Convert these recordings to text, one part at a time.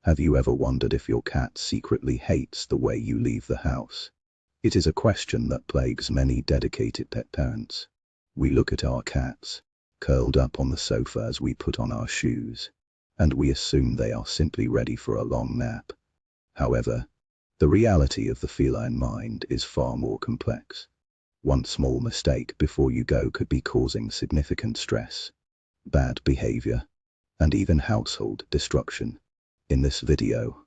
Have you ever wondered if your cat secretly hates the way you leave the house? It is a question that plagues many dedicated pet parents. We look at our cats, curled up on the sofa as we put on our shoes, and we assume they are simply ready for a long nap. However, the reality of the feline mind is far more complex. One small mistake before you go could be causing significant stress, bad behavior, and even household destruction. In this video,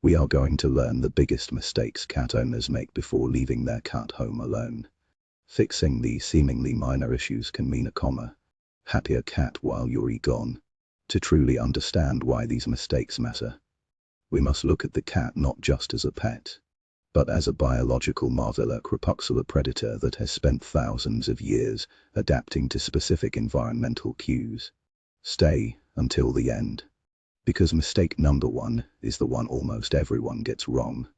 we are going to learn the biggest mistakes cat owners make before leaving their cat home alone. Fixing these seemingly minor issues can mean a happier cat while you're gone. To truly understand why these mistakes matter, we must look at the cat not just as a pet, but as a biological marvel, a crepuscular predator that has spent thousands of years adapting to specific environmental cues. Stay until the end, because mistake number 1 is the one almost everyone gets wrong.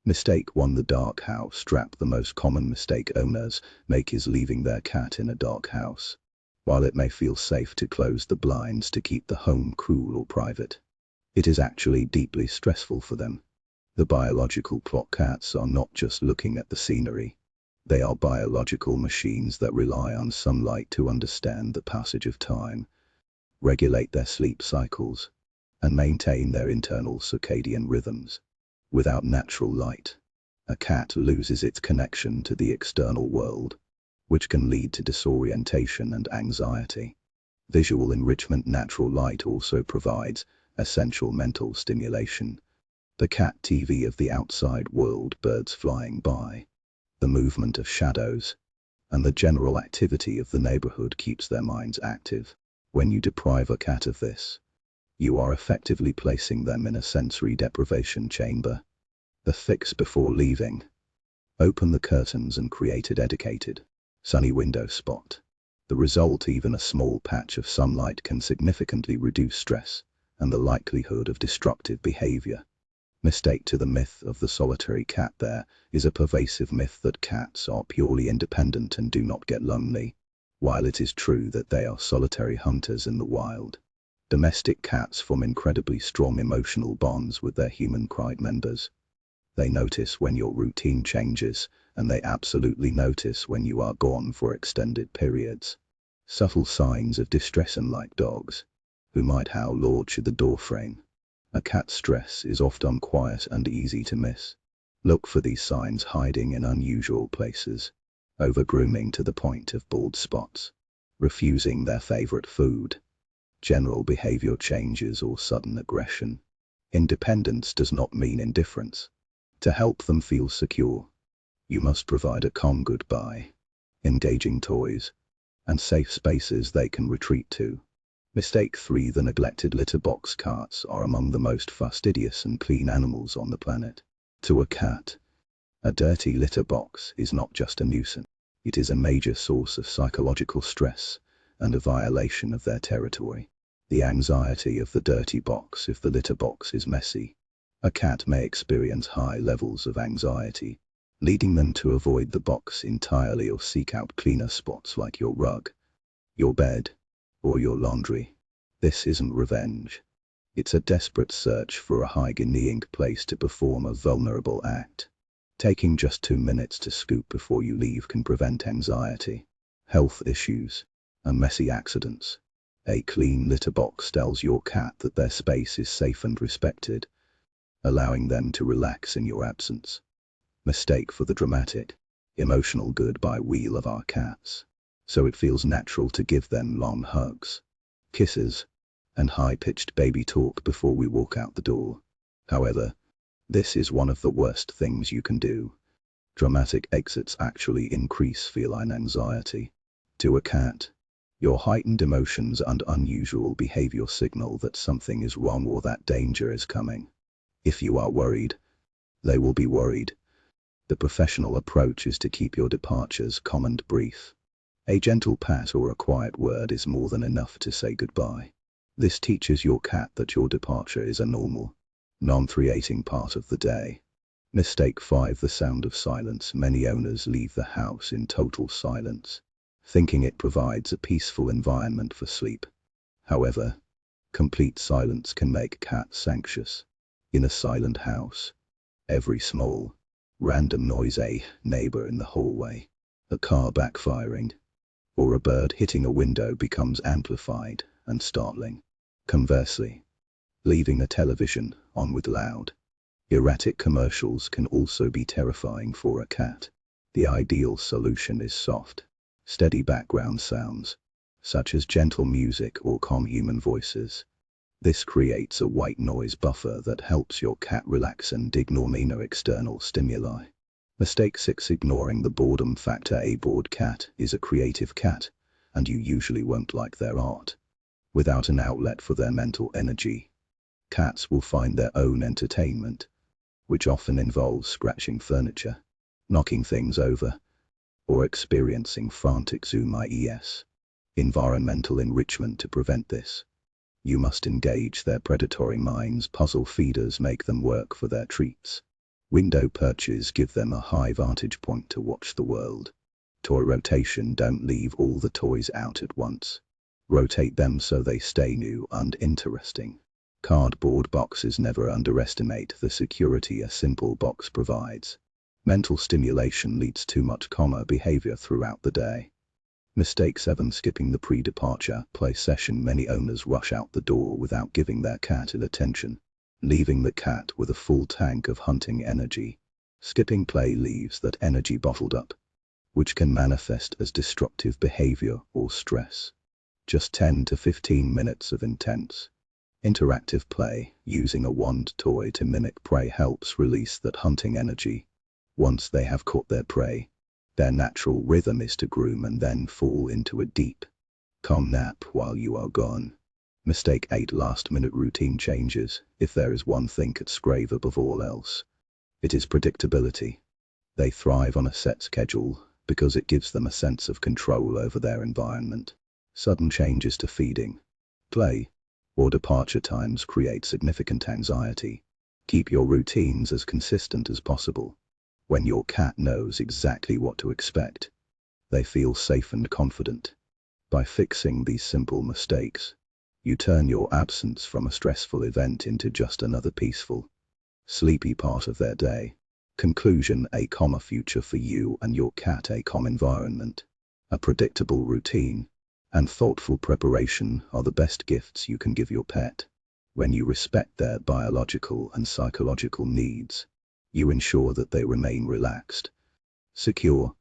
Mistake 1: the dark house trap. The most common mistake owners make is leaving their cat in a dark house. While it may feel safe to close the blinds to keep the home cool or private, it is actually deeply stressful for them. The biological clock: cats are not just looking at the scenery. They are biological machines that rely on sunlight to understand the passage of time, regulate their sleep cycles, and maintain their internal circadian rhythms. Without natural light, a cat loses its connection to the external world, which can lead to disorientation and anxiety. Visual enrichment: natural light also provides essential mental stimulation. The cat TV of the outside world, birds flying by, the movement of shadows, and the general activity of the neighborhood keeps their minds active. When you deprive a cat of this, you are effectively placing them in a sensory deprivation chamber. The fix before leaving: open the curtains and create a dedicated, sunny window spot. The result: even a small patch of sunlight can significantly reduce stress and the likelihood of destructive behavior. Mistake 2: the myth of the solitary cat. There is a pervasive myth that cats are purely independent and do not get lonely. While it is true that they are solitary hunters in the wild, domestic cats form incredibly strong emotional bonds with their human crowd members. They notice when your routine changes, and they absolutely notice when you are gone for extended periods. Subtle signs of distress: unlike dogs, who might howl loud through the doorframe, a cat's stress is often quiet and easy to miss. Look for these signs hiding in unusual places: over-grooming to the point of bald spots, refusing their favorite food, general behavior changes, or sudden aggression. Independence does not mean indifference. To help them feel secure, you must provide a calm goodbye, engaging toys, and safe spaces they can retreat to. Mistake 3: the neglected litter box. Cats are among the most fastidious and clean animals on the planet. To a cat, a dirty litter box is not just a nuisance. It is a major source of psychological stress and a violation of their territory. The anxiety of the dirty box: if the litter box is messy, a cat may experience high levels of anxiety, leading them to avoid the box entirely or seek out cleaner spots like your rug, your bed, or your laundry. This isn't revenge. It's a desperate search for a hygienic place to perform a vulnerable act. Taking just 2 minutes to scoop before you leave can prevent anxiety, health issues, and messy accidents. A clean litter box tells your cat that their space is safe and respected, allowing them to relax in your absence. Mistake 4: the dramatic, emotional goodbye wheel of our cats. So it feels natural to give them long hugs, kisses, and high-pitched baby talk before we walk out the door. However, this is one of the worst things you can do. Dramatic exits actually increase feline anxiety. To a cat, your heightened emotions and unusual behavior signal that something is wrong or that danger is coming. If you are worried, they will be worried. The professional approach is to keep your departures calm and brief. A gentle pat or a quiet word is more than enough to say goodbye. This teaches your cat that your departure is a normal, non-threatening part of the day. Mistake 5: the sound of silence. Many owners leave the house in total silence, thinking it provides a peaceful environment for sleep. However, complete silence can make cats anxious. In a silent house, every small, random noise, a neighbor in the hallway, a car backfiring, or a bird hitting a window becomes amplified and startling. Conversely, leaving a television on with loud, erratic commercials can also be terrifying for a cat. The ideal solution is soft, steady background sounds, such as gentle music or calm human voices. This creates a white noise buffer that helps your cat relax and ignore minor external stimuli. Mistake 6: ignoring the boredom factor. A bored cat is a creative cat, and you usually won't like their art. Without an outlet for their mental energy, cats will find their own entertainment, which often involves scratching furniture, knocking things over, or experiencing frantic zoom, i.e. environmental enrichment. To prevent this, you must engage their predatory minds. Puzzle feeders make them work for their treats. Window perches give them a high vantage point to watch the world. Toy rotation: don't leave all the toys out at once. Rotate them so they stay new and interesting. Cardboard boxes: never underestimate the security a simple box provides. Mental stimulation leads to much calmer behavior throughout the day. Mistake 7: skipping the pre-departure play session. Many owners rush out the door without giving their cat attention, leaving the cat with a full tank of hunting energy. Skipping play leaves that energy bottled up, which can manifest as destructive behavior or stress. Just 10 to 15 minutes of intense, interactive play, using a wand toy to mimic prey, helps release that hunting energy. Once they have caught their prey, their natural rhythm is to groom and then fall into a deep, calm nap while you are gone. Mistake 8: last-minute routine changes. If there is one thing cats crave above all else, it is predictability. They thrive on a set schedule because it gives them a sense of control over their environment. Sudden changes to feeding, play, or departure times create significant anxiety. Keep your routines as consistent as possible. When your cat knows exactly what to expect, they feel safe and confident. By fixing these simple mistakes, you turn your absence from a stressful event into just another peaceful, sleepy part of their day. Conclusion: a calmer future for you and your cat. A calm environment, a predictable routine, and thoughtful preparation are the best gifts you can give your pet. When you respect their biological and psychological needs, you ensure that they remain relaxed, secure,